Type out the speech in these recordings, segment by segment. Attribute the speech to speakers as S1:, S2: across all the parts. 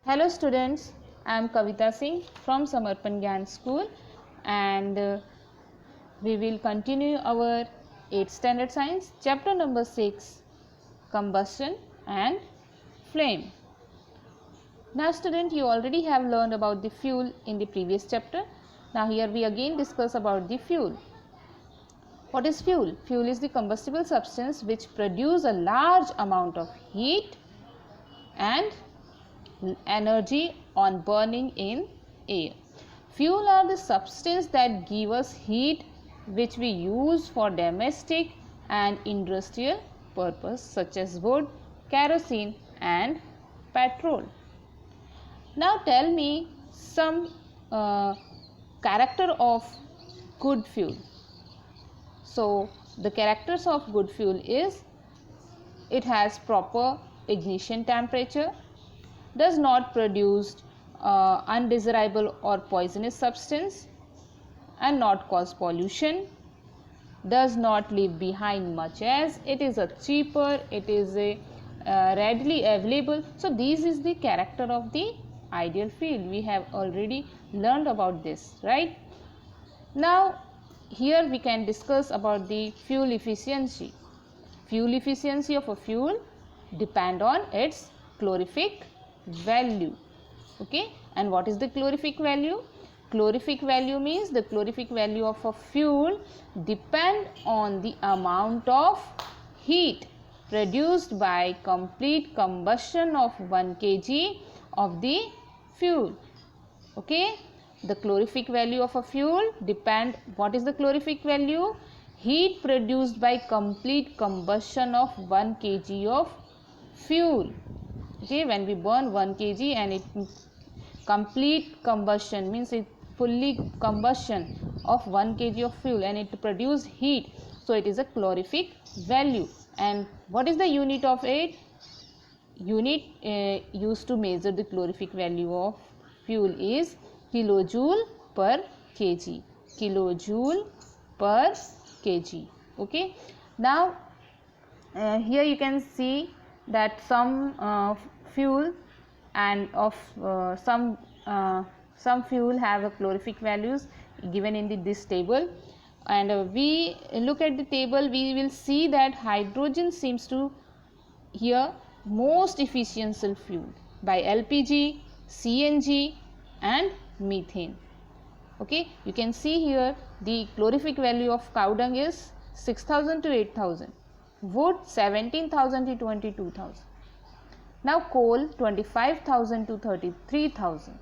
S1: Hello students, I am Kavita Singh from Samarpan Gnyan school and we will continue our 8th standard science chapter number 6 combustion and flame. Now student, you already have learned about the fuel in the previous chapter. Now here we again discuss about the fuel. What is fuel? Fuel is the combustible substance which produce a large amount of heat and energy on burning in air. Fuel are the substance that give us heat which we use for domestic and industrial purpose such as wood, kerosene and petrol. Now tell me some character of good fuel. So the characters of good fuel is it has proper ignition temperature, does not produce undesirable or poisonous substance and not cause pollution, does not leave behind much as it is a cheaper, it is a readily available. So this is the character of the ideal fuel. We have already learned about this, right? Now here we can discuss about the fuel efficiency. Fuel efficiency of a fuel depend on its calorific value. Okay, and what is the calorific value? Calorific value means the calorific value of a fuel depend on the amount of heat produced by complete combustion of 1 kg of the fuel. Okay, the calorific value of a fuel depend, what is the calorific value? Heat produced by complete combustion of 1 kg of fuel. Okay, when we burn 1 kg and it complete combustion means it fully combustion of 1 kg of fuel and it produce heat, so it is a calorific value. And what is the unit of it? Unit used to measure the calorific value of fuel is kilojoule per kg. Kilojoule per kg. Okay, now here you can see that some fuel and of some fuel have a calorific values given in this table, and we look at the table, we will see that hydrogen seems to here most efficient fuel by LPG, CNG and methane. Okay, you can see here the calorific value of cow dung is 6000 to 8000, wood 17,000 to 22,000. Now coal 25,000 to 33,000.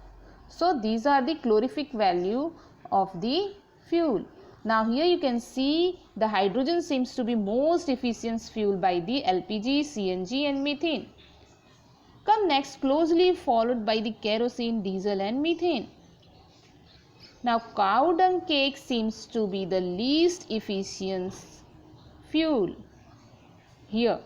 S1: So these are the calorific value of the fuel. Now here you can see the hydrogen seems to be most efficient fuel by the LPG, CNG and methane. Come next, closely followed by the kerosene, diesel and methane. Now cow dung cake seems to be the least efficient fuel. Here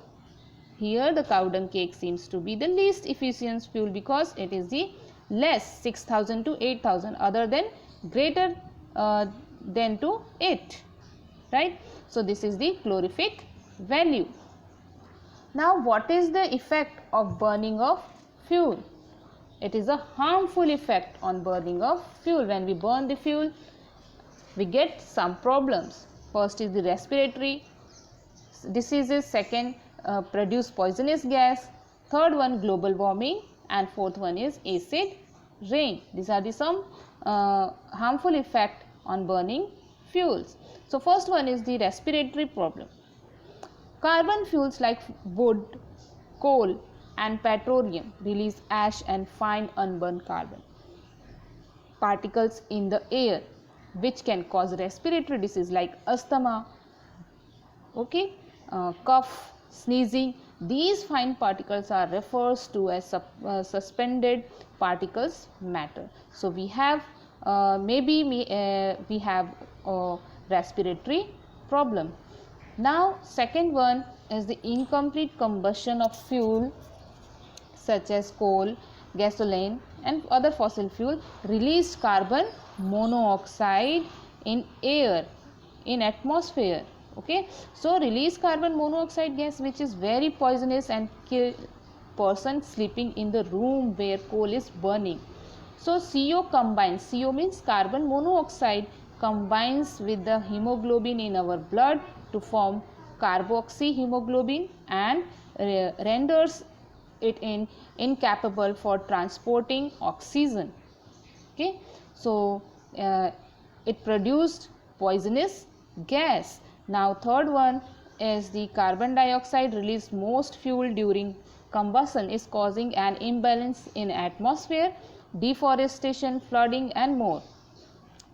S1: the cow dung cake seems to be the least efficient fuel because it is the less 6000 to 8000 other than greater than to 8, right? So this is the calorific value. Now what is the effect of burning of fuel? It is a harmful effect on burning of fuel. When we burn the fuel, we get some problems. First is the respiratory diseases, second produce poisonous gas, third one global warming, and fourth one is acid rain. These are the some harmful effect on burning fuels. So first one is the respiratory problem. Carbon fuels like wood, coal and petroleum release ash and fine unburned carbon particles in the air which can cause respiratory disease like asthma, okay, cough, sneezing. These fine particles are referred to as suspended particles matter. So we have we have a respiratory problem. Now second one is the incomplete combustion of fuel such as coal, gasoline and other fossil fuel release carbon monoxide in air, in atmosphere. Okay, so release carbon monoxide gas which is very poisonous and person sleeping in the room where coal is burning. So CO combines, CO means carbon monoxide, combines with the hemoglobin in our blood to form carboxyhemoglobin and renders it incapable for transporting oxygen. Okay, so it produced poisonous gas. Now third one is the carbon dioxide released most fuel during combustion is causing an imbalance in atmosphere, deforestation, flooding and more.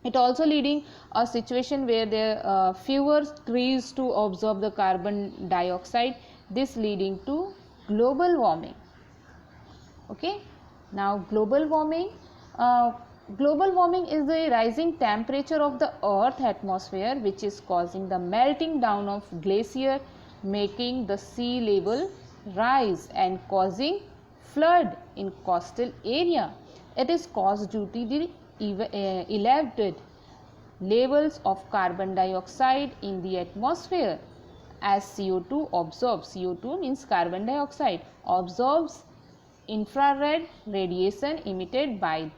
S1: It also leading a situation where there are fewer trees to absorb the carbon dioxide, this leading to global warming. Okay, now global warming is the rising temperature of the earth atmosphere which is causing the melting down of glacier, making the sea level rise and causing flood in coastal area. It is caused due to the elevated levels of carbon dioxide in the atmosphere as CO2 absorbs. CO2 means carbon dioxide absorbs infrared radiation emitted by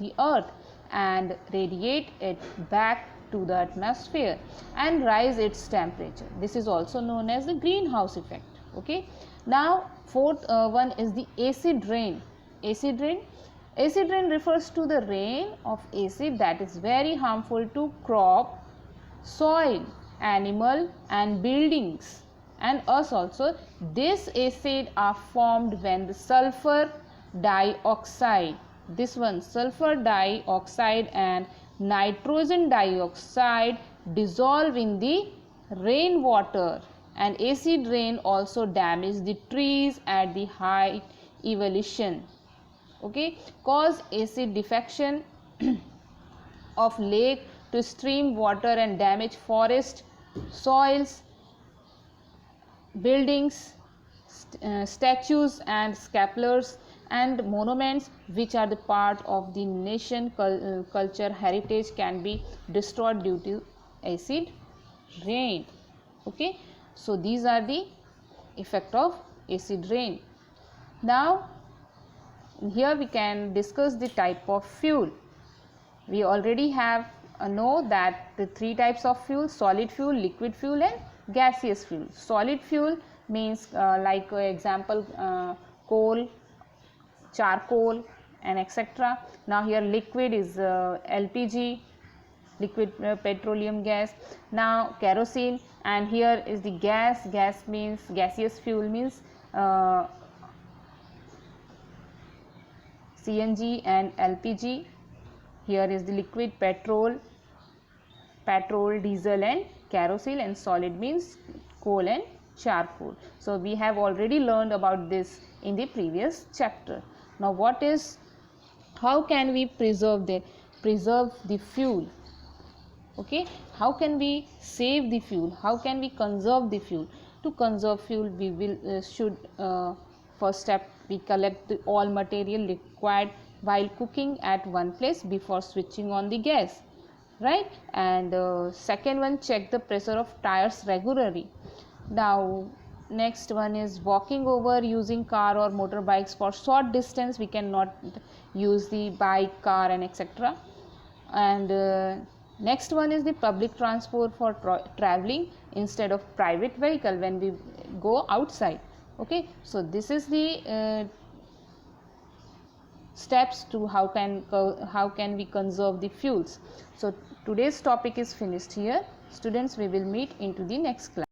S1: the earth and radiate it back to the atmosphere and rise its temperature. This is also known as the greenhouse effect. Okay, now fourth one is the acid rain. Acid rain refers to the rain of acid that is very harmful to crop, soil, animal and buildings and us also. This acid are formed when the sulfur dioxide, this one sulfur dioxide and nitrogen dioxide dissolve in the rainwater, and acid rain also damage the trees at the high elevation. Okay, cause acid defection of lake to stream water and damage forest, soils, buildings, statues and sculptures and monuments which are the part of the nation culture heritage can be destroyed due to acid rain. Okay, so these are the effect of acid rain. Now here we can discuss the type of fuel. We already have know that the three types of fuel: solid fuel, liquid fuel and gaseous fuel. Solid fuel means like example coal, charcoal and etc. Now here liquid is LPG, liquid petroleum gas. Now kerosene, and here is the gas. Gas means gaseous fuel means CNG and LPG. Here is the liquid petrol, diesel and kerosene, and solid means coal and charcoal. So we have already learned about this in the previous chapter. Now how can we preserve the fuel? Okay, how can we save the fuel? How can we conserve the fuel? To conserve fuel, we will first step, we collect all material required while cooking at one place before switching on the gas, right? And second one, check the pressure of tires regularly. Now next one is walking over, using car or motorbikes for short distance. We cannot use the bike, car and etc. And next one is the public transport for traveling instead of private vehicle when we go outside. Okay, so this is the steps to how can we conserve the fuels. So today's topic is finished here. Students, we will meet into the next class.